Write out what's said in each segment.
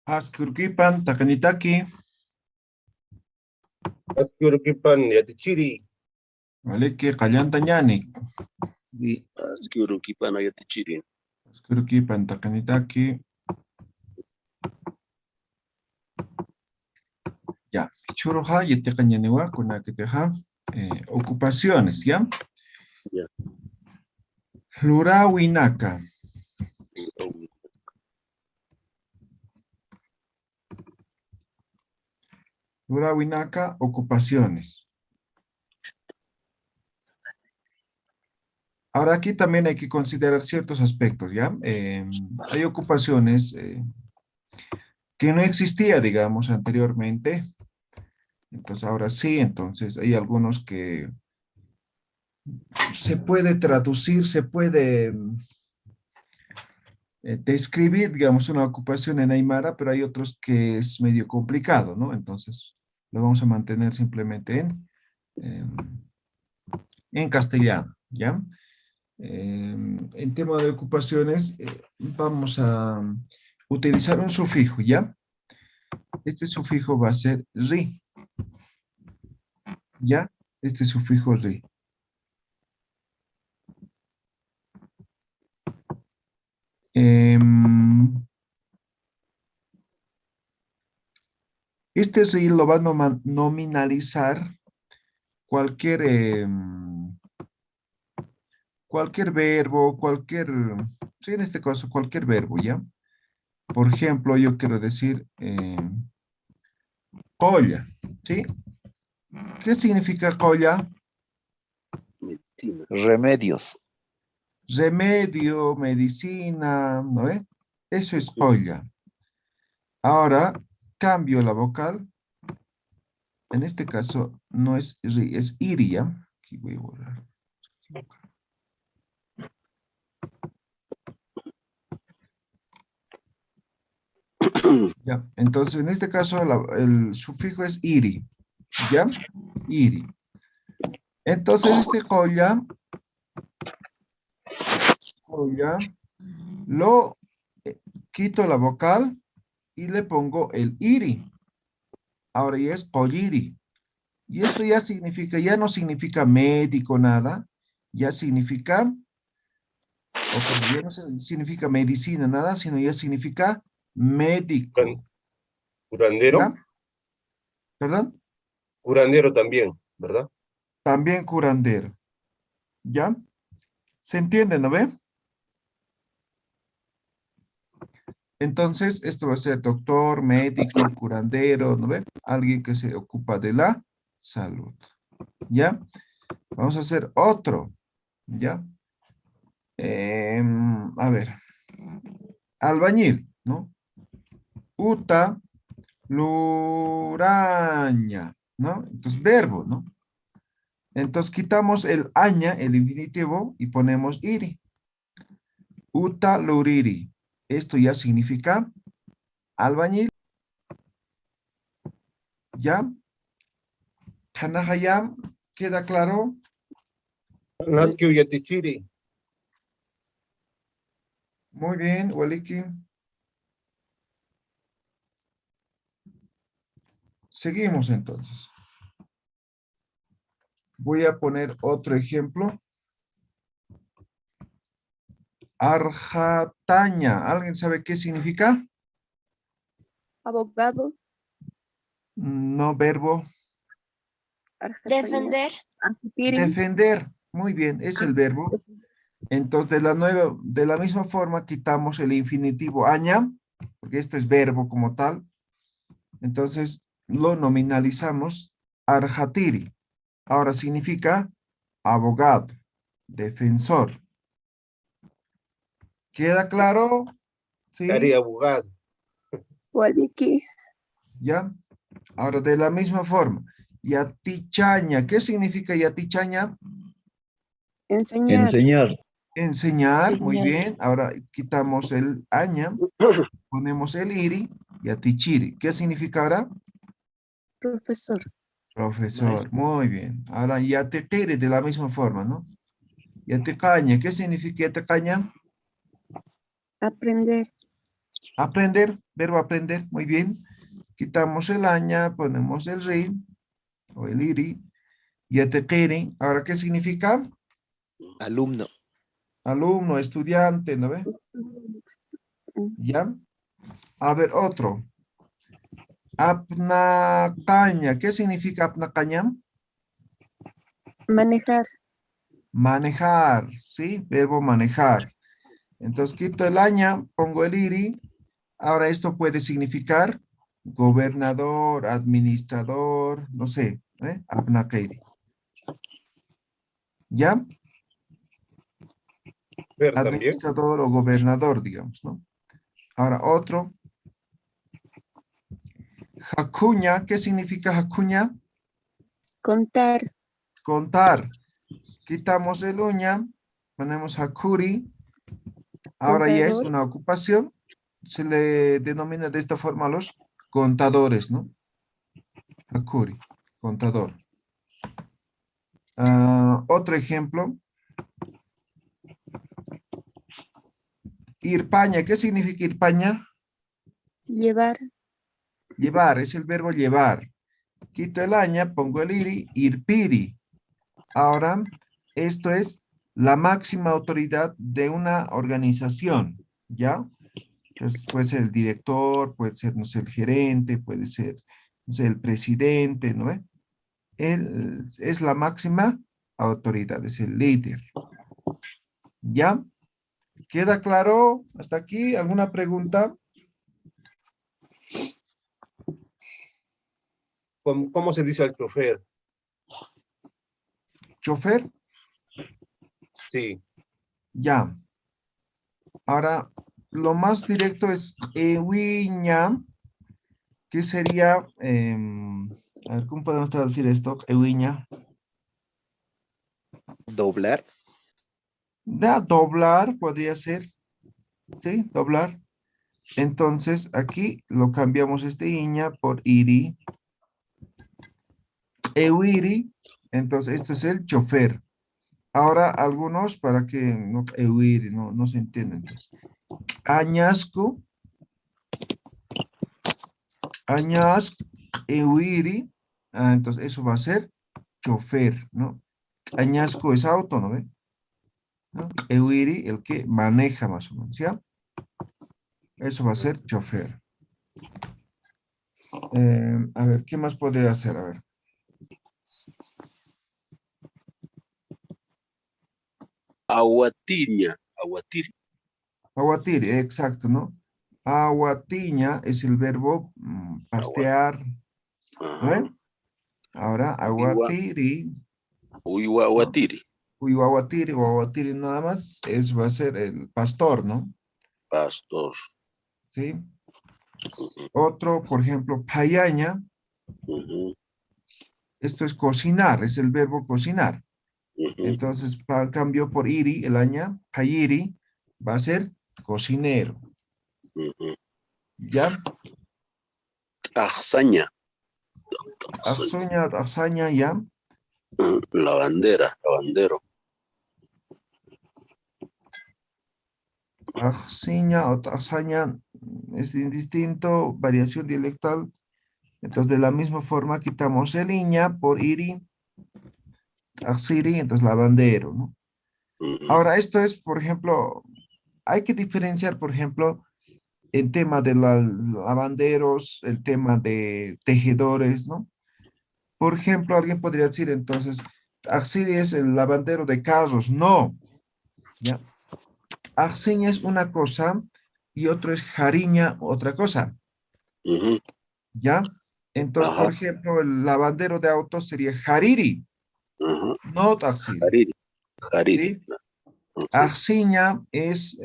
Askurkipan takanitaki. Askurukipan yatichiri. Maliki qallanta ñani. Askurukipan ayatichirin. Askurkipan takanitaki. Ya, pichuruja yetiqa ñaniwa kunakitiqa ocupaciones, ¿ya? Ya. Lurawinaka. Lurawinaka, ocupaciones. Ahora aquí también hay que considerar ciertos aspectos, ¿ya? Hay ocupaciones que no existía, digamos, anteriormente. Entonces ahora sí, entonces hay algunos que se puede traducir, se puede describir, digamos, una ocupación en Aymara, pero hay otros que es medio complicado, ¿no? Entonces lo vamos a mantener simplemente en castellano, ¿ya? En tema de ocupaciones, vamos a utilizar un sufijo, ¿ya? Este sufijo va a ser ri, ¿ya? Este sufijo ri. Este ri lo va a nominalizar cualquier, cualquier verbo, sí, en este caso, cualquier verbo, ¿ya? Por ejemplo, yo quiero decir colla, ¿sí? ¿Qué significa colla? Medicina. Remedios. Remedio, medicina, ¿no ve? Eso es colla. Ahora, cambio la vocal. En este caso, no es ri, es iria. Aquí voy a borrar. Ya, entonces en este caso el sufijo es iri, ¿ya? Iri. Entonces este colla, lo quito la vocal y le pongo el iri. Ahora ya es colliri. Y esto ya significa, ya no significa médico nada, ya significa, ya no significa medicina nada, sino ya significa médico. Curandero. ¿Ya? ¿Perdón? Curandero también, ¿verdad? También curandero. ¿Ya? ¿Se entiende, no ve? Entonces, esto va a ser doctor, médico, curandero, ¿no ve? Alguien que se ocupa de la salud. ¿Ya? Vamos a hacer otro. ¿Ya? A ver. Albañil, ¿no? Uta, luraña, ¿no? Entonces, verbo, ¿no? Entonces, quitamos el aña, el infinitivo, y ponemos iri. Uta, luriri. Esto ya significa albañil. ¿Ya? Hanahayam, ¿queda claro? Nasku yatichiri. Muy bien, Waliki. Seguimos entonces. Voy a poner otro ejemplo. Arjataña. ¿Alguien sabe qué significa? Abogado. No, verbo. Defender. Defender. Muy bien, es el verbo. Entonces, de la misma forma, quitamos el infinitivo aña, porque esto es verbo como tal. Entonces, lo nominalizamos arjatiri. Ahora significa abogado, defensor. ¿Queda claro? ¿Sí? Estaría abogado. Waliki. ¿Ya? Ahora, de la misma forma, yatichaña. ¿Qué significa yatichaña? Enseñar. Enseñar. Enseñar, muy bien. Ahora quitamos el aña, ponemos el iri, yatichiri. ¿Qué significa ahora? Profesor. Profesor, muy bien. Ahora yatetiri de la misma forma, ¿no? Yatecaña, ¿qué significa yatecaña? Aprender. Aprender, Verbo aprender, muy bien. Quitamos el aña, ponemos el ri o el iri. Yeteqiri. Ahora, ¿qué significa? Alumno. Alumno, estudiante, ¿no ve? ¿Ya? A ver, otro. Apnakaña. ¿Qué significa apnakaña? Manejar. Manejar, ¿sí? Verbo manejar. Entonces quito el aña, pongo el iri. Ahora esto puede significar gobernador, administrador, no sé, ¿eh? Apnakairi. ¿Ya? Ver también. Administrador o gobernador, digamos, ¿no? Ahora otro. Jacuña, ¿qué significa jacuña? Contar. Contar. Quitamos el uña, ponemos hakuri. Ahora ya es Contador. una ocupación. Se le denomina de esta forma a los contadores, ¿no? Hakuri, contador. Otro ejemplo. Irpaña, ¿qué significa irpaña? Llevar. Llevar, es el verbo llevar. Quito el aña, pongo el iri, irpiri. Ahora, esto es la máxima autoridad de una organización, ¿ya? Entonces, puede ser el director, puede ser, no sé, el gerente, puede ser, no sé, el presidente, ¿no? Él es la máxima autoridad, es el líder. ¿Ya? ¿Queda claro hasta aquí? ¿Alguna pregunta? ¿Cómo se dice al chofer? ¿Chofer? Sí. Ya. Ahora, lo más directo es ewiña, que sería, a ver, ¿cómo podemos traducir esto? Ewiña. Doblar. Doblar podría ser, ¿sí? Doblar. Entonces, aquí lo cambiamos este iña por iri. Ewiri. Entonces, esto es el chofer. Ahora, algunos, para que no, ewiri, no se entienda. Entonces, añasco. Añasco, ewiri. Entonces, eso va a ser chofer, ¿no? Añasco es auto, ¿no ve? ¿No? Ewiri, el que maneja más o menos, ¿ya? Eso va a ser chofer. A ver, ¿qué más puede hacer? A ver. Aguatiña. Aguatiri. Aguatir, exacto, ¿no? Aguatiña es el verbo pastear, ¿no Ajá. ven? Ahora, Uiwa. aguatiri, Uiwa ¿no? aguatiri. Aguatiri o aguatiri nada más, eso va a ser el pastor, ¿no? Pastor. ¿Sí? Ujú, Otro, por ejemplo, payaña, ujú, esto es cocinar, es el verbo cocinar. ujú, Entonces, cambio por iri, el aña, payiri, va a ser cocinero, ujú. ¿ya? Axaña. Axaña. Azuña, azaña, ¿ya? La bandera. Lavandero. Axiña o azaña es indistinto, variación dialectal. Entonces, de la misma forma, quitamos el iña por iri, axiri, entonces lavandero, ¿no? Ujú, Ahora, esto es, por ejemplo, hay que diferenciar, por ejemplo, el tema de lavanderos, el tema de tejedores, ¿no? Por ejemplo, alguien podría decir, entonces, axiri es el lavandero de carros. No, ¿ya? Axiña es una cosa y otro es jariña, otra cosa. ujú. ¿Ya? Entonces, por Ajá. ejemplo, el lavandero de autos sería Hariri, Ajá. no Taxiri, Jariri. Jariri. ¿sí? Sí. Asiña es,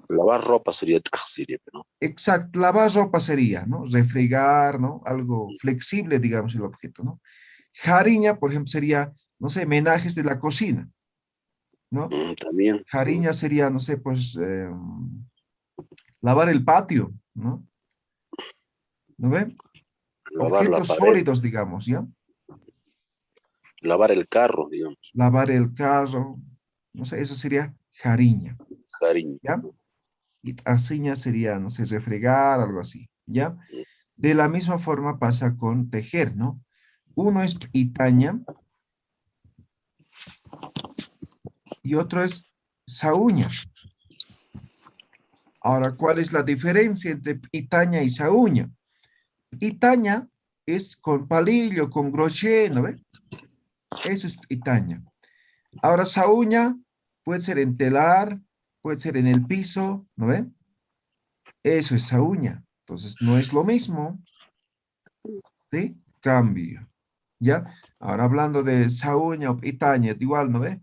Lavar ropa sería taxiri, ¿no? exacto, lavar ropa sería, ¿no? Refregar, ¿no? Algo flexible, digamos, el objeto, ¿no? Jariña, por ejemplo, sería, no sé, menajes de la cocina, ¿no? También, sí. Jariña sería, no sé, pues, lavar el patio, ¿no? ¿No ven? Lavar la Objetos pared, sólidos, digamos, ¿ya? lavar el carro, digamos. Lavar el carro, no sé, eso sería jariña, Cariño. ¿ya? Asiña sería, no sé, refregar, algo así, ¿ya? De la misma forma pasa con tejer, ¿no? Uno es itaña y otro es sauña. Ahora, ¿cuál es la diferencia entre itaña y sauña? Itaña es con palillo, con crochet, ¿no ve? Eso es itaña. Ahora, sauña puede ser en telar, puede ser en el piso, ¿no ve? Eso es sauña. Entonces, no es lo mismo, ¿sí? Cambio, ¿ya? Ahora, hablando de sauña o itaña, igual, ¿no ve?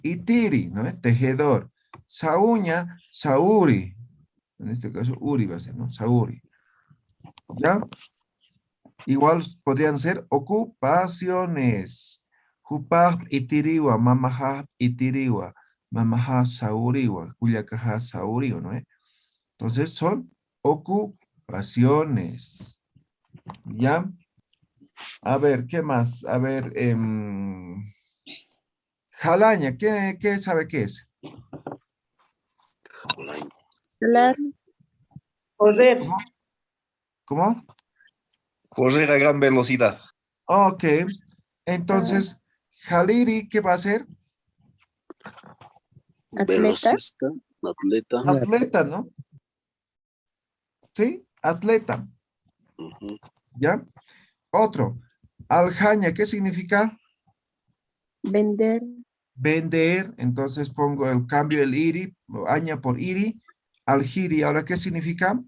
Itiri, ¿no ve? Tejedor. Sauña, sauri. En este caso, uri va a ser, ¿no? Sauri. ¿Ya? Igual podrían ser ocupaciones. Hupaj itiriwa, mamajaj itiriwa, mamajaj sauriwa, kuyakaja sauriwa, ¿no? Entonces son ocupaciones. ¿Ya? A ver, ¿qué más? A ver, jalaña, ¿qué sabe qué es? Hablar. Correr. ¿Cómo? ¿Cómo? Correr a gran velocidad. Ok. Entonces, jaliri, ¿qué va a ser? Atleta. Velocista, atleta. Atleta, ¿no? ¿Sí? Atleta. Ujú. ¿Ya? Otro. Aljaña, ¿qué significa? Vender. Vender. Entonces pongo el cambio el iri, lo aña por iri. Aljiri, ¿ahora qué significa?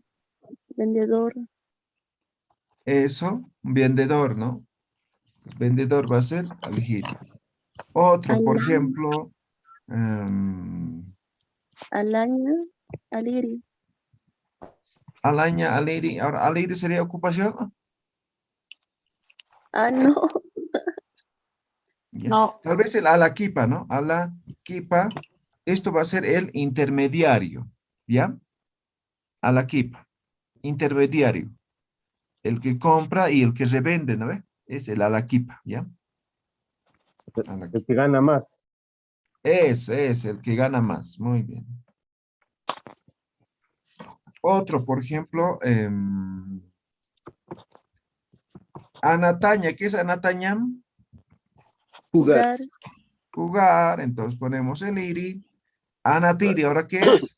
Vendedor. Eso, vendedor, ¿no? Vendedor va a ser aljiri. Otro, por Alaña. ejemplo, Alaña. Aliri. alaña, aliri. Ahora, aliri sería ocupación, ¿no? Ah, no. Ya. No. Tal vez el alaquipa, ¿no? Alaquipa, esto va a ser el intermediario, ¿ya? Alaquipa, intermediario. El que compra y el que revende, ¿no ve? Es el alaquipa, ¿ya? El que gana más. Es el que gana más, muy bien. Otro, por ejemplo, anataña, ¿qué es anataña? Jugar. Jugar. Jugar, entonces ponemos el iri. Anatiri, ¿ahora qué es?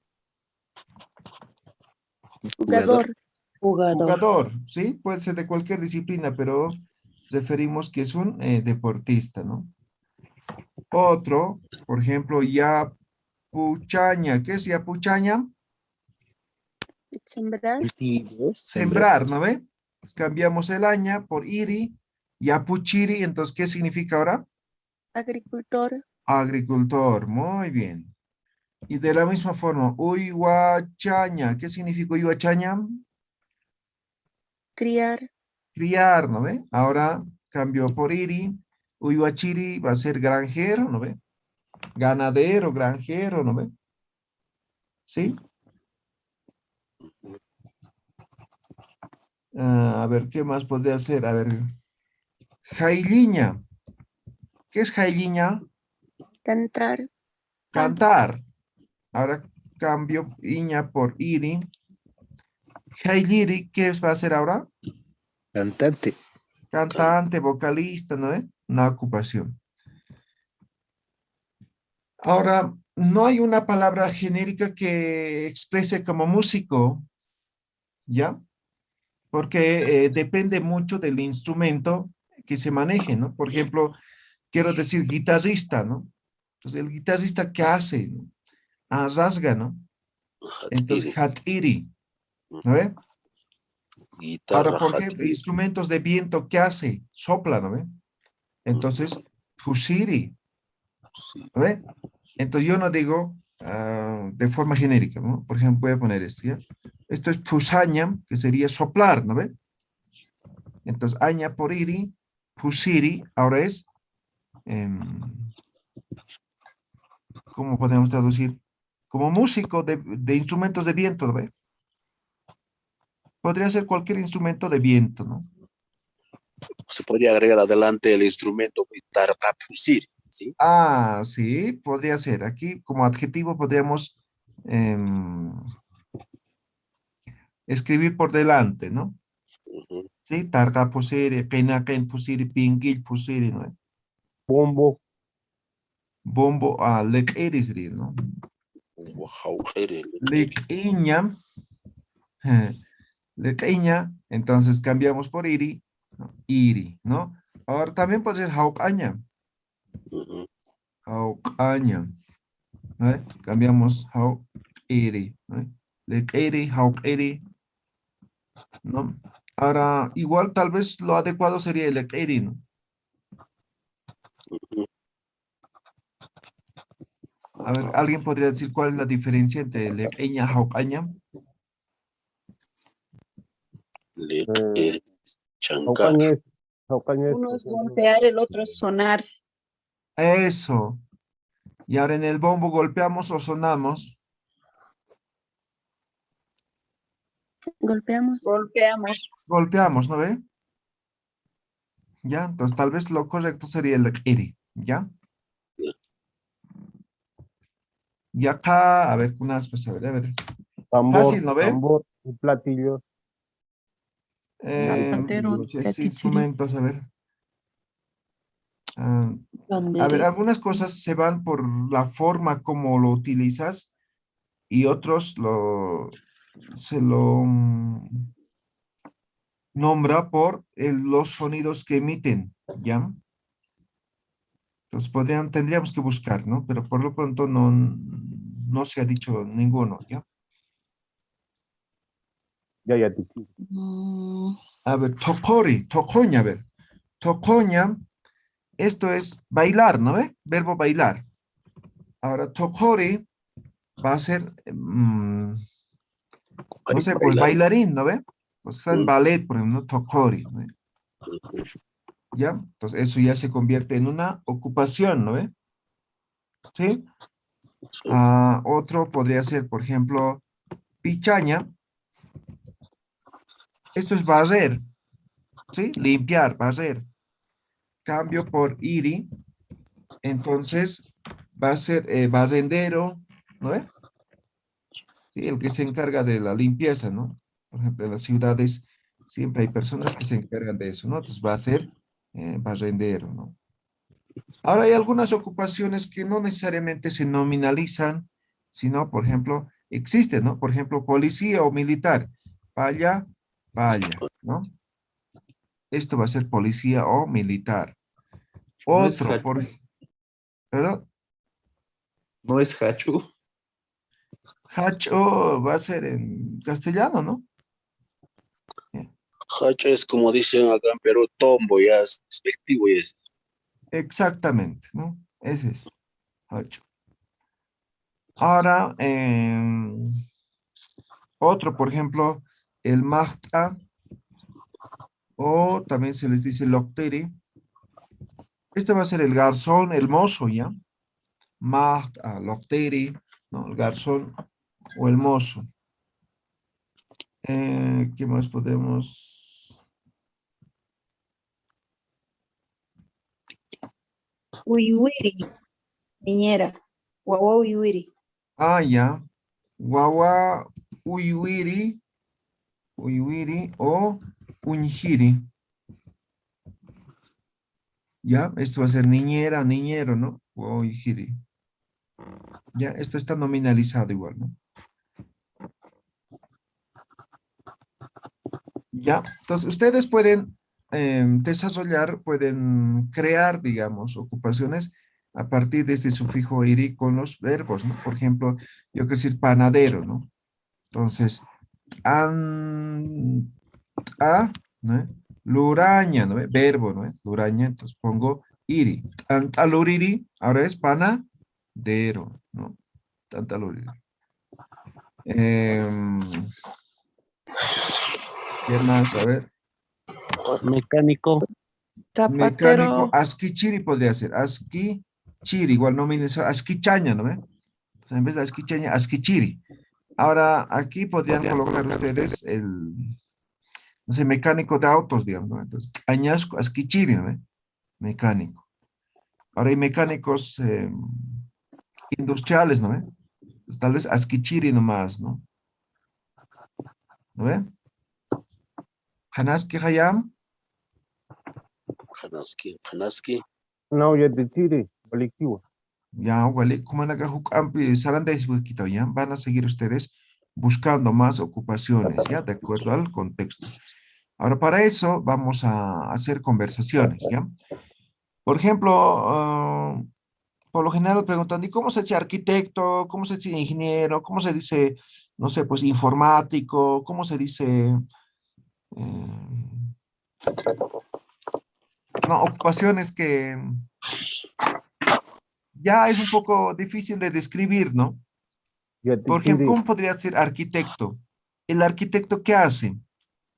Jugador. Jugador, ¿sí? Puede ser de cualquier disciplina, pero referimos que es un deportista, ¿no? Otro, por ejemplo, yapuchaña. ¿Qué es yapuchaña? Sembrar. Cultivos. Sembrar, ¿no ve? Pues cambiamos el aña por iri, yapuchiri, entonces, ¿qué significa ahora? Agricultor. Agricultor, muy bien. Y de la misma forma, uyhuachaña. ¿Qué significa uyhuachaña? Criar. Criar, ¿no ve? Ahora cambio por iri. Uyhuachiri va a ser granjero, ¿no ve? Ganadero, granjero, ¿no ve? ¿Sí? A ver, ¿qué más podría ser? A ver, jailiña. ¿Qué es jailiña? Cantar. Cantar. Ahora cambio iña por iri. Jailiri, ¿qué va a ser ahora? Cantante. Cantante, vocalista, ¿no es? Una ocupación. Ahora, no hay una palabra genérica que exprese como músico, ¿ya? Porque depende mucho del instrumento que se maneje, ¿no? Por ejemplo, quiero decir guitarrista, ¿no? Entonces, el guitarrista, ¿qué hace? ¿No? Ah, rasga, ¿no? Entonces, hatiri, ¿no ve? Ahora, Guitarra, por ejemplo, hatiri. instrumentos de viento, ¿qué hace? Sopla, ¿no ve? Entonces, pusiri, Sí. ¿no ve? Entonces, yo no digo de forma genérica, ¿no? Por ejemplo, voy a poner esto, ¿ya? Esto es pusañam, que sería soplar, ¿no ve? Entonces, aña por iri, pusiri, ahora es, ¿cómo podemos traducir? Como músico de instrumentos de viento, ¿no ve? Podría ser cualquier instrumento de viento, ¿no? Se podría agregar adelante el instrumento guitarra pusir, ¿sí? Ah, sí, podría ser. Aquí como adjetivo podríamos escribir por delante, ¿no? Ujú. Sí, targa pusiri, qinaqin pusiri, pinquil pusiri, ¿no? Bombo. Bombo, leq'iris rir, ¿no? Wajawjere, leq'iri. Leq'iña, leq'iña, entonces cambiamos por iri, ¿no? Iri, ¿no? Ahora también puede ser jauq'aña, Ujú. jauq'aña, ¿no? Cambiamos jauq'iri, ¿no? Leq'iri, jauq'iri, ¿no? Ahora, igual tal vez lo adecuado sería el leq'iri, ¿no? Ujú. A ver, ¿alguien podría decir cuál es la diferencia entre leq'iña y jauq'aña? Leq'iri, chancar. Jaucañez. Jaucañez. Uno es golpear, el otro es sonar. Eso. Y ahora en el bombo golpeamos o sonamos. Golpeamos. Golpeamos. Golpeamos, ¿no ve? Ya, entonces tal vez lo correcto sería el leq'iri, ¿ya? Ya. Y acá, a ver, unas, pues a ver. Tambor. Fácil, ¿no ve? Tambor y platillos. Pandero, Sí, tatichiri. instrumentos, a ver. A ver, Bandereta. algunas cosas se van por la forma como lo utilizas y otros se lo nombra por los sonidos que emiten, ¿ya? Entonces tendríamos que buscar, ¿no? Pero por lo pronto no se ha dicho ninguno, ¿ya? Ya, tichiri. A ver, tocoña, a ver. Tocoña, esto es bailar, ¿no ve? Verbo bailar. Ahora, tocori va a ser, no sé, pues Bailar. bailarín, ¿no ve? Pues está en ballet, por ejemplo, ¿no? Tocori, ¿no ve? Ujú. ¿Ya? Entonces eso ya se convierte en una ocupación, ¿no ve? ¿Sí? Sí. Otro podría ser, por ejemplo, pichaña. Esto es barrer, ¿sí? Limpiar, barrer. Cambio por iri, entonces va a ser barrendero, ¿no ve? Sí, el que se encarga de la limpieza, ¿no? Por ejemplo, en las ciudades siempre hay personas que se encargan de eso, ¿no? Entonces va a ser barrendero, ¿no? Ahora hay algunas ocupaciones que no necesariamente se nominalizan, sino, por ejemplo, existen, ¿no? Por ejemplo, policía o militar. Paya, paya, ¿no? Esto va a ser policía o militar. No es Otro, hachu. perdón, No es hachu. hacho va a ser en castellano, ¿no? Hacha es como dicen acá en Perú, tombo, ya es despectivo y es. Exactamente, ¿no? Ese es hacho. Ahora, otro, por ejemplo, el mahta, o también se les dice locteri. Este va a ser el garzón, el mozo, ¿ya? Mahta, locteri, ¿no? El garzón o el mozo. ¿Qué más podemos? Uyuiri, niñera. Guagua uyuiri. Ya. Guagua, uyuiri, uyuiri o uñjiri. Ya, esto va a ser niñera, niñero, ¿no? O uyjiri. Ya, esto está nominalizado igual, ¿no? Ya, entonces ustedes pueden desarrollar, pueden crear, digamos, ocupaciones a partir de este sufijo iri con los verbos, ¿no? Por ejemplo, yo quiero decir panadero, ¿no? Entonces, ¿no? Luraña, ¿no? Verbo, ¿no? Luraña, entonces pongo iri. Tantaluriri, ahora es panadero, ¿no? Tantaluriri. ¿Qué más? A ver. Mecánico. Mecánico, Zapatero. asquichiri podría ser. Asquichiri, igual no me asquichaña, ¿no ve? O sea, en vez de asquichaña, asquichiri. Ahora, aquí podrían colocar ustedes no sé, mecánico de autos, digamos, ¿no? Entonces, añasco, asquichiri, ¿no ve? Mecánico. Ahora hay mecánicos industriales, ¿no ve? Pues, tal vez asquichiri nomás, ¿no? ¿No ve? Hanaski hayam. Kanaski. No, ya de Chile, colectivo. Ya, vale, como naga hukampi saranda es quitado, ya. Van a seguir ustedes buscando más ocupaciones, ya, de acuerdo al contexto. Ahora, para eso vamos a hacer conversaciones, ¿ya? Por ejemplo, por lo general preguntan, ¿y cómo se dice arquitecto? ¿Cómo se dice ingeniero? ¿Cómo se dice, no sé, pues informático? ¿Cómo se dice? No, ocupaciones que ya es un poco difícil de describir, ¿no? Ya de Por ejemplo, Chile, ¿cómo podría ser arquitecto? ¿El arquitecto qué hace?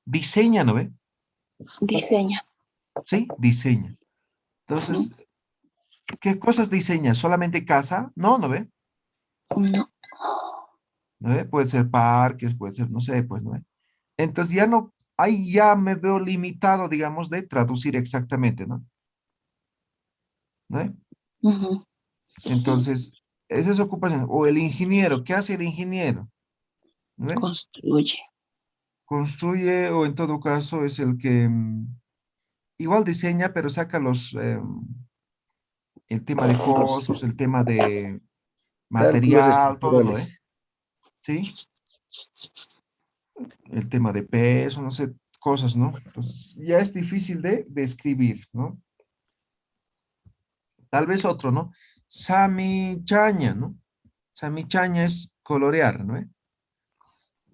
Diseña, ¿no ve? Diseña. Sí, diseña. Entonces, ¿qué cosas diseña? ¿Solamente casa? No, ¿no ve? No. ¿No ve? Puede ser parques, puede ser, no sé, pues, ¿no ve? Entonces ya no, ahí ya me veo limitado, digamos, de traducir exactamente, ¿no? ¿No ve? Ujú. Entonces, esa es ocupación. O el ingeniero, ¿qué hace el ingeniero? ¿No ve? Construye. Construye o en todo caso es el que igual diseña, pero saca el tema de costos, el tema de Cálculos material, todo, ¿no? estructurales. Sí, el tema de peso, no sé, cosas, ¿no? Entonces, ya es difícil de describir, ¿no? Tal vez otro, ¿no? Samichaña, ¿no? Samichaña es colorear, ¿no?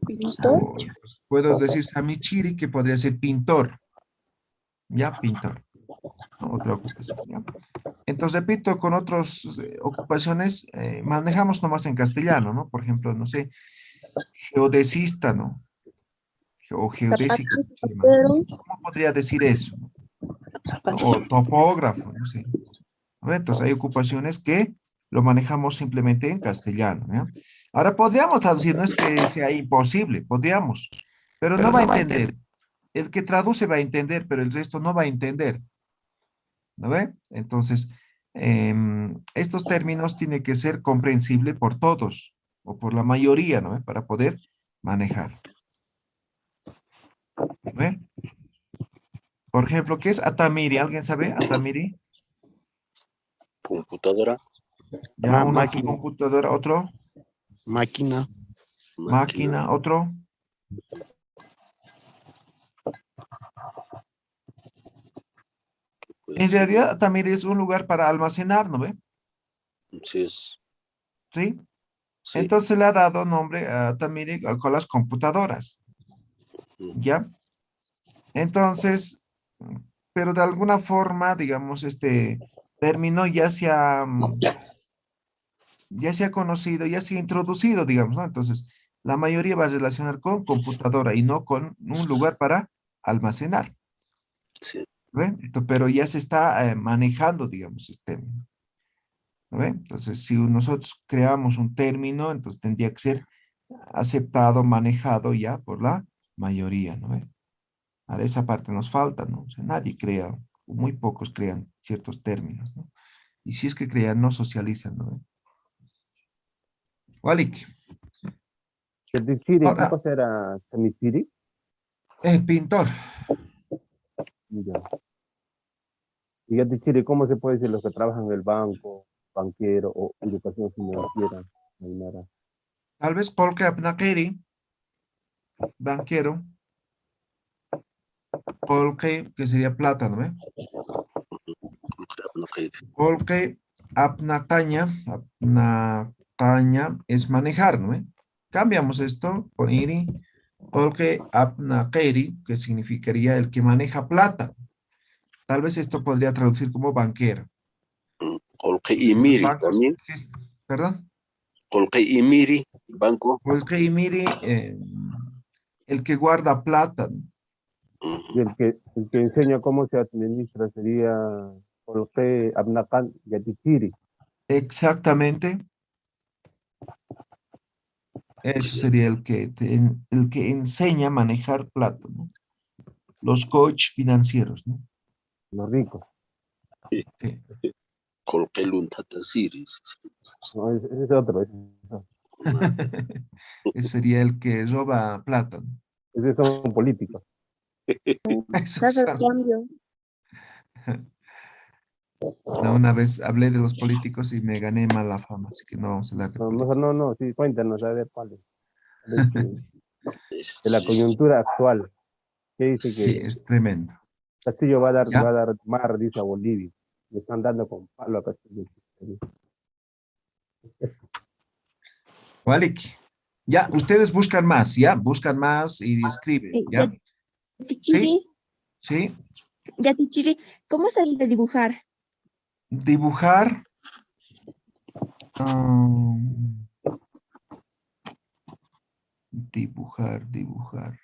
Pintor. O, pues, puedo decir samichiri, que podría ser pintor, ¿ya? Pintor, ¿no? Otra ocupación, ¿ya? Entonces, repito, con otras ocupaciones manejamos nomás en castellano, ¿no? Por ejemplo, no sé, geodesista, ¿no? O geodésico, Zapatero. se llama, ¿no? ¿Cómo podría decir eso? ¿No? Zapatero. O topógrafo, no sé. ¿No? Entonces, hay ocupaciones que lo manejamos simplemente en castellano, ¿ya? Ahora, podríamos traducir, no es que sea imposible, podríamos, pero no va a entender. El que traduce va a entender, pero el resto no va a entender. ¿No ve? Entonces, estos términos tienen que ser comprensibles por todos o por la mayoría, ¿no ve? Para poder manejar. ¿No ve? Por ejemplo, ¿qué es Atamiri? ¿Alguien sabe Atamiri? Computadora. Ya, uno que Máquina. computadora, otro Máquina. máquina, otro. Puede En ser, realidad, Atamiri es un lugar para almacenar, ¿no ve? sí, es, ¿Sí? sí. Entonces se le ha dado nombre a Atamiri con las computadoras, ¿ya? Entonces, pero de alguna forma, digamos, este término ya se ha conocido, ya se ha introducido, digamos, ¿no? Entonces, la mayoría va a relacionar con computadora y no con un lugar para almacenar, Sí, ¿ve? Pero ya se está manejando, digamos, este término, ¿no ve? Entonces, si nosotros creamos un término, entonces tendría que ser aceptado, manejado ya por la mayoría, ¿no ve? Ahora esa parte nos falta, ¿no? O sea, nadie crea, o muy pocos crean ciertos términos, ¿no? Y si es que crean, no socializan, ¿no? Walik, ya de Chile, ¿qué ahora, cosa era Semichiri? pintor. Ya. Y ya de Chile, ¿cómo se puede decir los que trabajan en el banco, banquero o educación financiera? Ainara? Tal vez Polke Abnakeri, banquero. Polke, que sería plátano, ¿eh? Polke Abnakaña, Abnakaña es manejar, ¿no? Cambiamos esto por iri. Polke Abnakeri, que significaría el que maneja plata. Tal vez esto podría traducir como banquero. Colque En los Imiri bancos, también. perdón. Colque Imiri, banco. Polke y miri, el que guarda plata, ¿no? Y el que enseña cómo se administra sería Jorge Abnacan Yatichiri. Exactamente. Eso sería el que enseña a manejar plata, ¿no? Los coach financieros, ¿no? Los ricos. Sí. Colque Luntata Siris. No, ese es otro. Ese es otro. Ese sería el que roba plata, ¿no? Esos son políticos. Esos Casa de son- cambio. No, una vez hablé de los políticos y me gané mala fama, así que no vamos a hablar de No, política. mejor no, sí, cuéntanos, a ver, cuál es. A ver de la Sí, coyuntura actual. ¿Qué dice Sí, que es tremendo. Castillo va ¿Ya? a dar mar, dice a Bolivia? Le están dando con palo a Castillo. Walik. Ya, ustedes buscan más, ¿ya? Buscan más y escriben, ¿ya? Tichiri, Sí. ya Tichiri, ¿cómo se dice dibujar? Dibujar. um, dibujar.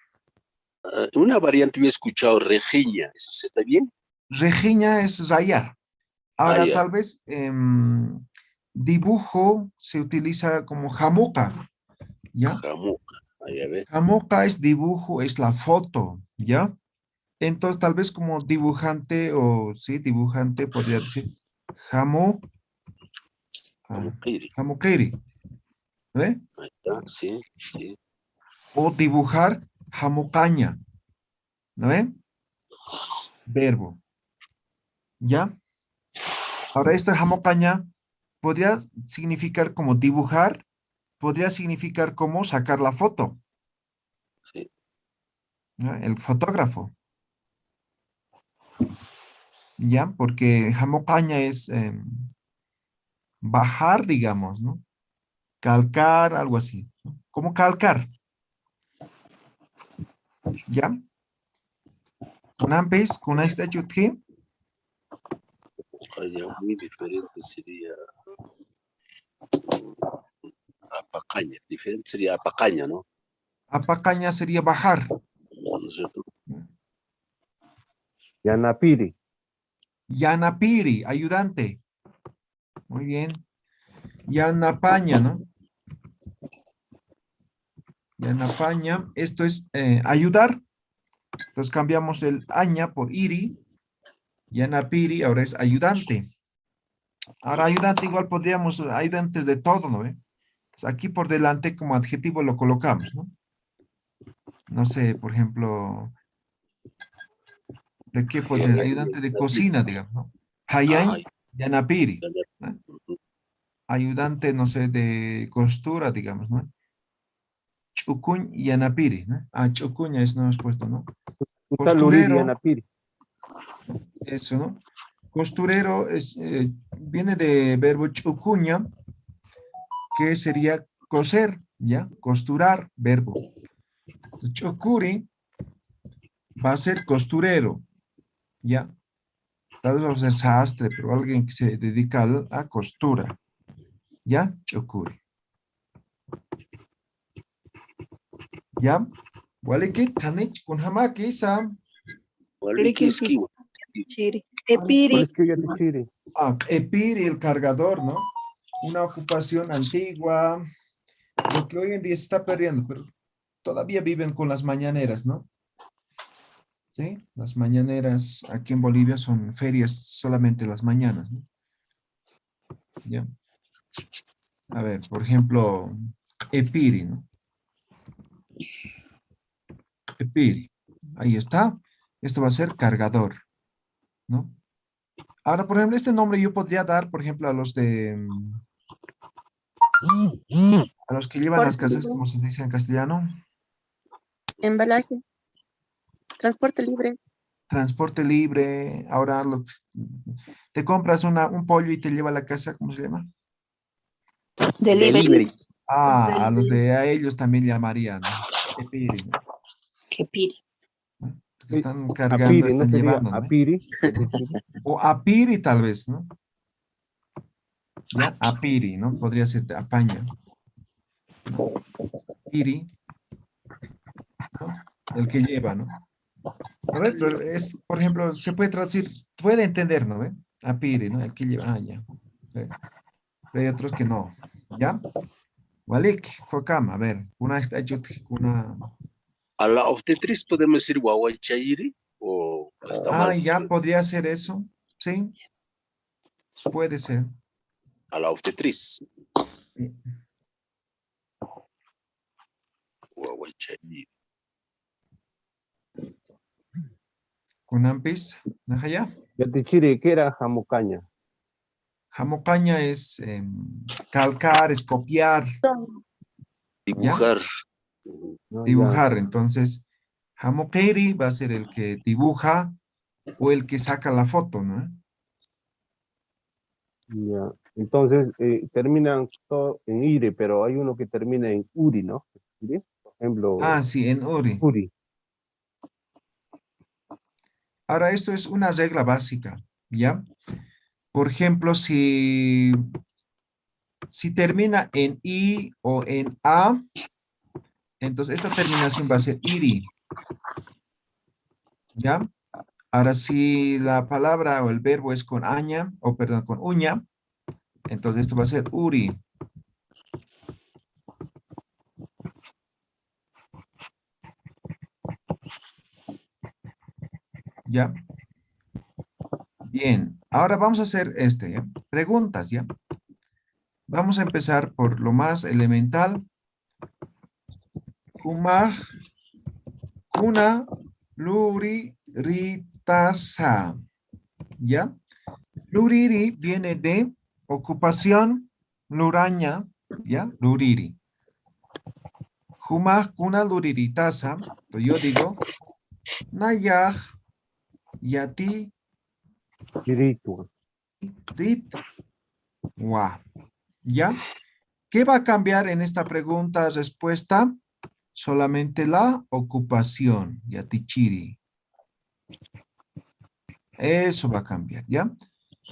Una variante yo he escuchado, rejiña. ¿Eso sí está bien? Regiña es rayar. Ah, Ahora, ya. tal vez dibujo se utiliza como jamuca, ¿ya? Jamuca. Ahí, a ver. Jamuca es dibujo, es la foto, ¿ya? Entonces, tal vez como dibujante o, sí, dibujante podría decir jamu, Jamuquiri. jamuquiri, ¿ve? Ahí está. Sí, sí. O dibujar jamucaña, ¿no ve? Verbo, ¿ya? Ahora, esta jamucaña podría significar como dibujar, podría significar como sacar la foto, Sí. ¿no? El fotógrafo, ¿ya? Porque jamucaña es bajar, digamos, ¿no? Calcar, algo así, ¿no? Como calcar, ¿ya? Kunampis, kunasta chutki, Allá muy diferente sería apacaña. Diferente sería apacaña, ¿no? apacaña sería bajar, ¿No es cierto? ¿no? Yanapiri. Yanapiri, ayudante, muy bien. Yanapaña, ¿no? Yanapaña, esto es ayudar, entonces cambiamos el aña por iri, Yanapiri ahora es ayudante. Ahora ayudante igual podríamos, ayudantes de todo, ¿no ve? Entonces, aquí por delante como adjetivo lo colocamos, ¿no? No sé, por ejemplo, ¿de qué puede Ya, ser? ya, Ayudante de ya. cocina, digamos, ¿no? Ah, Hayan Yanapiri, ya, ya. ¿no? Ayudante, no sé, de costura, digamos, ¿no? Chucuñ Yanapiri, ¿no? Ah, chucuña es no hemos puesto, ¿no? Utaluriri Costurero, Yanapiri. eso, ¿no? Costurero es, viene de verbo chucuña, que sería coser, ¿ya? Costurar, verbo. Chocuri va a ser costurero, ¿ya? Tal vez va a ser sastre, pero alguien que se dedica a costura, ¿ya? Chocuri, ¿ya? Walekit, Hanich, kun hamaki, sam. Waliki esquiva. Chiri. ¿Cuál Epiri. es que ya te chiri? Ah, epiri, el cargador, ¿no? Una ocupación antigua, lo que hoy en día se está perdiendo, pero todavía viven con las mañaneras, ¿no? ¿Sí? Las mañaneras aquí en Bolivia son ferias solamente las mañanas, ¿no? ¿Ya? A ver, por ejemplo, Epiri, ¿no? Epiri. Ahí está. Esto va a ser cargador, ¿no? Ahora, por ejemplo, este nombre yo podría dar, por ejemplo, a los de, a los que llevan las Transporte casas, libre. como se dice en castellano, Embalaje. Transporte libre. transporte libre. Ahora te compras un pollo y te lleva a la casa, ¿cómo se llama? Delivery. Ah, a ellos también llamarían, ¿no? Epiri, ¿no? Que piri. ¿No? Porque están cargando, Apiri, ¿no están sería llevando, ¿no? Apiri? Ya te chiri. O apiri tal vez, ¿no? Ya, apiri, ¿no? Podría ser de apaña, ¿no? Piri, ¿no? El que lleva, ¿no? A ver, pero es, por ejemplo, se puede traducir, puede entender, ¿no? ¿Ve? Apiri, ¿no? El que lleva, ya. ¿Ve? Pero hay otros que no, ¿ya? Walik, Kokama, a ver, una está hecho, una... A la obstetriz podemos decir guaguaychairi o está mal Ya dicho. podría ser eso, sí, puede ser. A la obstetriz. Sí. Guaguaychairi. Kunampis, najaya. Yatichiri, ¿qué era jamucaña? Jamocaña es calcar, es copiar, Dibujar. No, dibujar. Entonces, Hamokeri va a ser el que dibuja o el que saca la foto, ¿no? Ya. Entonces, terminan todo en ire, pero hay uno que termina en uri, ¿no? ¿Sí? Por ejemplo, Ah, sí, en Uri. uri. Ahora, esto es una regla básica, ¿ya? Por ejemplo, si termina en I o en A, entonces esta terminación va a ser iri, ¿ya? Ahora, si la palabra o el verbo es con aña, o perdón, con uña, entonces esto va a ser uri. ¿Ya? Bien, ahora vamos a hacer ¿ya? Preguntas, ¿ya? Vamos a empezar por lo más elemental. Kumaj, kuna, luri, ritasa. ¿Ya? Luriri viene de ocupación, luraña, ¿ya? Luriri. Kumaj, kuna, luriritasa. Entonces yo digo, nayaj, yati, Iritua. rit, wa. ¿Ya? ¿Qué va a cambiar en esta pregunta-respuesta? Solamente la ocupación, yatichiri. Eso va a cambiar, ¿ya?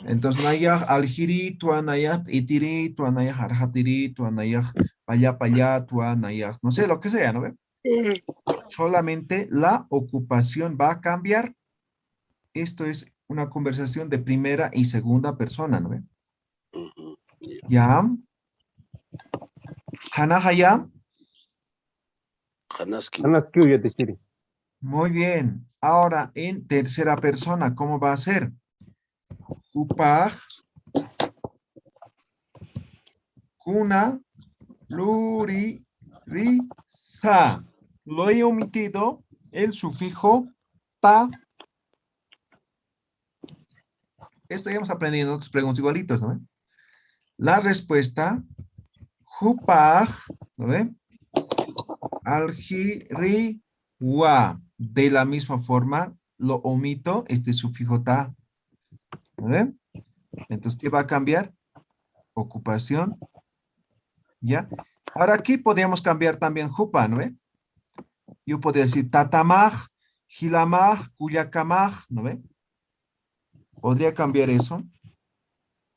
Entonces, nayah aljiri, tua nayah itiri, tua nayah arhatiri, tua nayah paya, tua nayah, no sé, lo que sea, ¿no ve? Solamente la ocupación va a cambiar. Esto es una conversación de primera y segunda persona, ¿no ve? Ujú. ¿Ya? Hanahaya. Hanaski. Anaskiu yatichiri. Muy bien. Ahora, en tercera persona, ¿cómo va a ser? Upaj, kuna, luri, ri, sa. Lo he omitido el sufijo ta. Esto ya hemos aprendido en otras preguntas igualitos, ¿no? La respuesta, upaj, ¿no ve? Alji, ri, wa. De la misma forma, lo omito, este sufijo ta. ¿No ve? Entonces, ¿qué va a cambiar? Ocupación. ¿Ya? Ahora aquí podríamos cambiar también jupa, ¿no ve? Yo podría decir tatamaj, gilamaj, cuyacamaj, ¿no ve? Podría cambiar eso.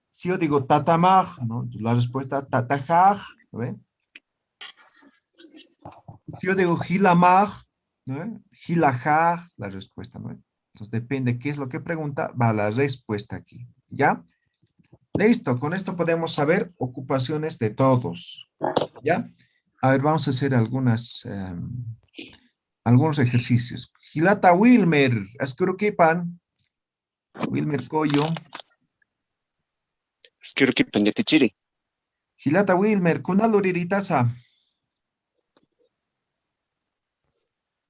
Si yo digo tatamaj, ¿no? La respuesta tatajaj, ¿no ve? Si yo digo gilamaj, ¿no ve? Gilajaj, la respuesta, ¿no ve? Entonces depende qué es lo que pregunta, va la respuesta aquí, ¿ya? Listo, con esto podemos saber ocupaciones de todos, ¿ya? A ver, vamos a hacer algunos ejercicios. Gilata Wilmer, Askurukipan, Wilmer Coyo. Quiero que Yatichiri. Gilata Wilmer, Kunaluriritaza.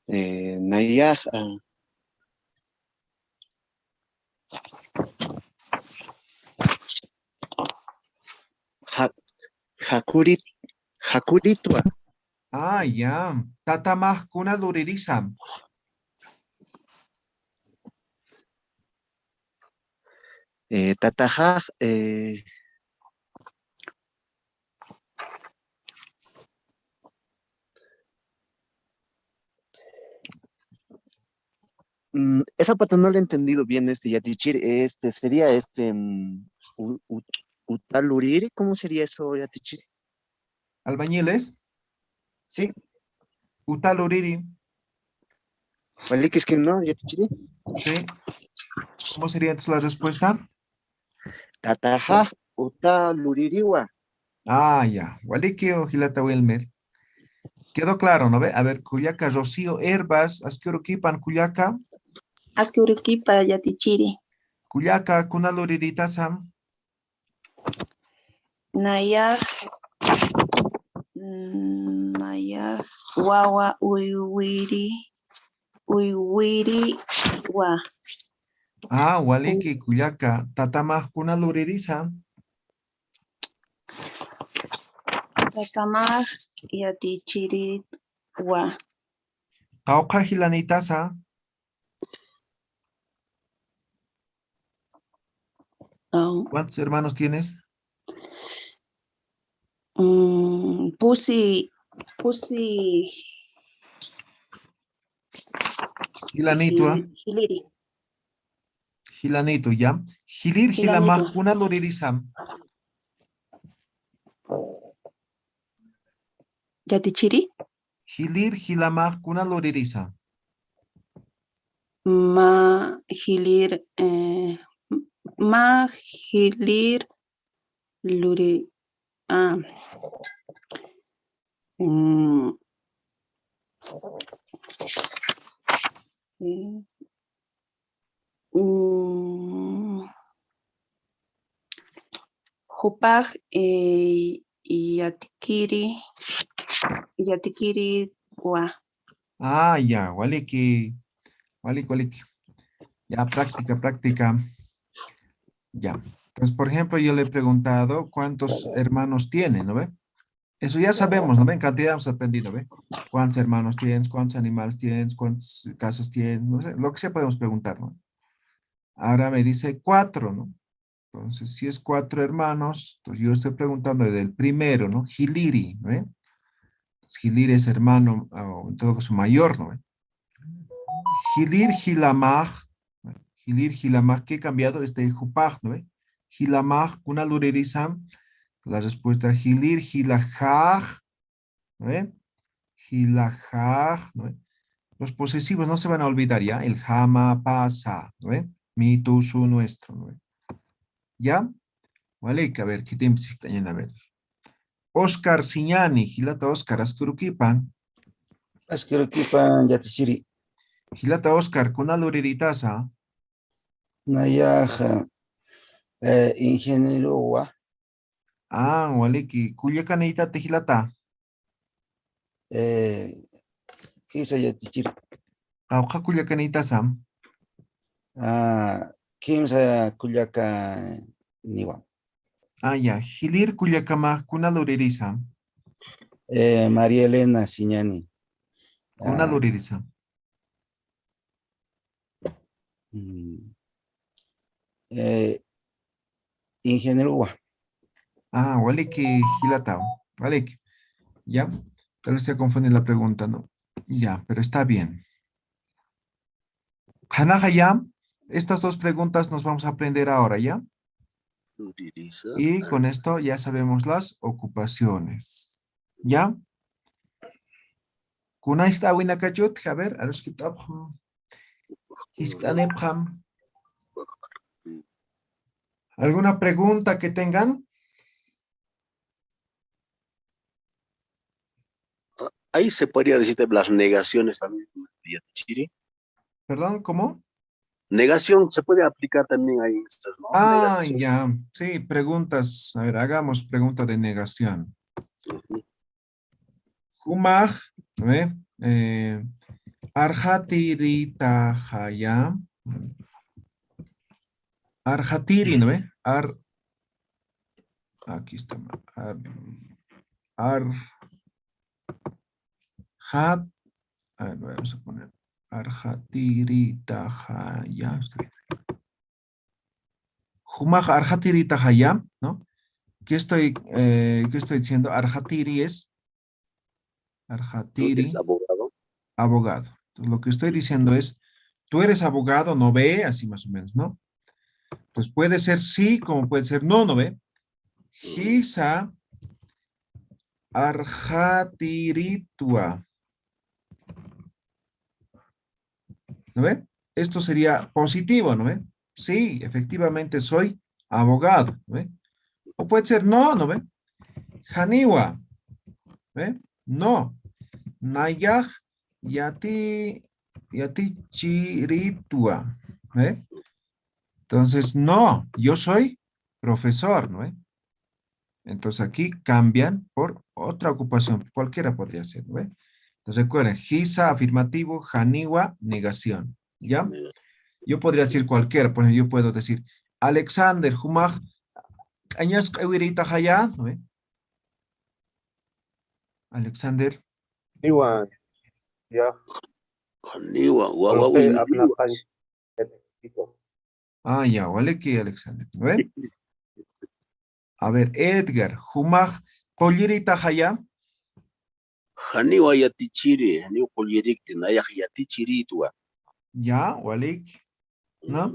Nayah. Hakuritua. Ah, ya. Tatamaj Kunaluririzam. Tatajaj. Esa parte no la he entendido bien, Yatichiri. Sería Utaluriri. ¿Cómo sería eso, Yatichiri? Albañiles, Sí, Utaluriri. vale, que es que no, Yatichiri. Sí. ¿Cómo sería entonces la respuesta? Tatajaj. Utaluririwa. Ah, ya. Walikio Gilata Wilmer. Quedó claro, ¿no ve? A ver, Cuyaca, Rocío, Herbas, Askurukipan, Cuyaca. Askurukipa Yatichiri. Cuyaca, Kunaluriritazam. Nayah. Nayah. Wawa Uiwiri. Uiwiriwa. Ah, waliki kuyaka. Tatamaj kuna luririsa. Tatamaj yatichiriwa. Kauka hilanitasa. ¿Cuántos hermanos tienes? Pusi Hilanitua. hiliri. Hilanito, ¿ya? Hilir Hilanito. hilamaj kuna luririsa. Yatichiri. Hilir hilamaj kuna luririsa. Ma hilir luri. Hupaj yatikiri wa. Ah, ya, waliki. Waliki. Ya, práctica. Ya. Entonces, por ejemplo, yo le he preguntado cuántos hermanos tiene, ¿no ve? Eso ya sabemos, ¿no ven? Cantidad hemos aprendido, ¿ve? ¿Cuántos hermanos tienes? ¿Cuántos animales tienes? ¿Cuántas casas tienes? No sé, lo que sea podemos preguntar, ¿no? Ahora me dice 4, ¿no? Entonces, si es 4 hermanos, entonces yo estoy preguntando del primero, ¿no? Hiliri, ¿no ve? Entonces, Hiliri es hermano, o en todo caso mayor, ¿no ve? Hilir Hilamaj, ¿no? Hilir Hilamaj, ¿qué he cambiado? Jupaj, ¿no ve? Hilamaj, una lurerizam. La respuesta Hilir Hilajaj, ¿no ve? Hilajaj, ¿no ve? Los posesivos no se van a olvidar, ¿ya? El jama, pasa, ¿no ve? Mi, tú, su, nuestro, ¿no ve? ¿Ya? Vale, que a ver, ¿qué tiempo se extrañan? A ver. Oscar Siñani, Gilata Oscar, Ascuruquipan. Askurukipan yatichiri. Gilata Oscar, con aloriritaza. Nayaja ingeniero wa. Ah, vale, que Cuyacanita Tejilata. Kisa yatichiri. Auja Cuyacanita Sam. Kimsa kuyaka niwa. Ah, ya. Gilir Cuyacama, con aloririza. María Elena Siñani. Con aloririza. Ingeniero wa. Ah, vale, que Gilata. Vale, que. ¿Ya? Tal vez se confunde la pregunta, ¿no? Ya, pero está bien. Hanahaya, estas dos preguntas nos vamos a aprender ahora, ¿ya? Y con esto ya sabemos las ocupaciones. ¿Ya? Kuna esta wina kachut, a ver, a los kitab. ¿Alguna pregunta que tengan? Ahí se podría decir las negaciones también. Yatichiri. Perdón, ¿cómo? Negación se puede aplicar también ahí. ¿No? Ah, Negación. ya. Sí, preguntas. A ver, hagamos pregunta de negación. Humaj, ¿ve? Arjatiritahaya. Arjatiri, ¿no ve? Aquí está. A ver, vamos a poner. Arjatiritahaya. Humaj arjatiritahaya, ¿no? ¿Qué estoy diciendo? Arjatiri es. Arjatiri. ¿Es abogado? Abogado. Entonces, lo que estoy diciendo es, tú eres abogado, no ve, así más o menos, ¿no? Pues puede ser sí, como puede ser no, ¿no ve? Hisa arjatiritua. ¿No ve? Esto sería positivo, ¿no ve? Sí, efectivamente soy abogado, ¿no ve? O puede ser no, ¿no ve? Haniwa, ¿ve? No. Nayaj yati chiritua, ¿ve? Entonces, no, yo soy profesor, ¿no? Entonces aquí cambian por otra ocupación, cualquiera podría ser, ¿no? Entonces recuerden, Hisa, afirmativo, Haniwa, negación. ¿Ya? Yo podría decir cualquiera, por ejemplo, yo puedo decir, Alexander, Humaj, años Ewirita Haya, ¿no ve? Alexander, Niwa, ya, Haniwa, kalau wawa, saya apnakan, gitu. ya, vale que Alexander, ¿no ve? A ver, Edgar, Humaj, Collirita Haya, Haniwa yatichiri, haniwa pollericti, nayak yatichiri tuwa. ya, vale, ¿no?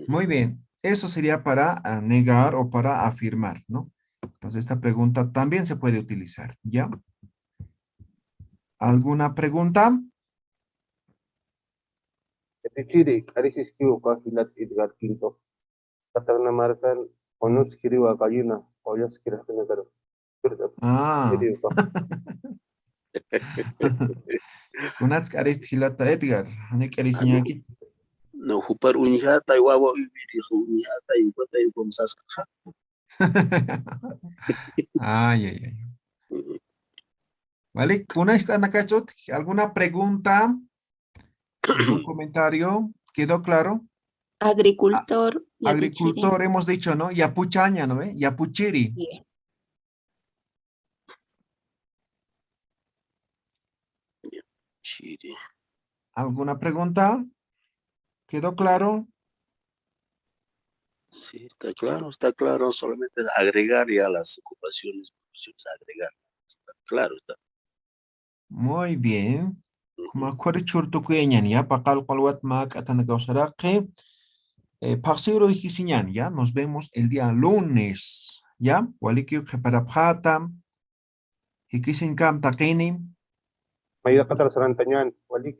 Muy bien, eso sería para negar o para afirmar, ¿no? Entonces esta pregunta también se puede utilizar, ¿ya? ¿Alguna pregunta? Yatichiri, arisis kiu kahilat Edgar Quinto. Katakan markan, onus kiriwa kayuna, oyas kira negara. Ah. Jadi, Pak. Kunats arist hilata Edgar, hanik arisiñaki. No, hupar unijata y wawa viviri, unijata y wata y gomsaska. Ay, ay, ay. Vale, ¿una está Nakachot? ¿Alguna pregunta? ¿Algún comentario? ¿Quedó claro? Agricultor, Yatichiri. Agricultor, hemos dicho, ¿no? Yapuchaña, ¿no? Yapuchiri. Bien. Chiri. ¿Alguna pregunta? ¿Quedó claro? Sí, está claro, solamente agregar ya las ocupaciones, profesiones, agregar. Está claro, está. Muy bien. Como acuerdo churto kueñan, ya, pakal palwat mak atanagosarake. Paxiro y ya, nos vemos el día lunes, ya, waliki para patam, hikisin kam takini. May katar sa rantanyan, wali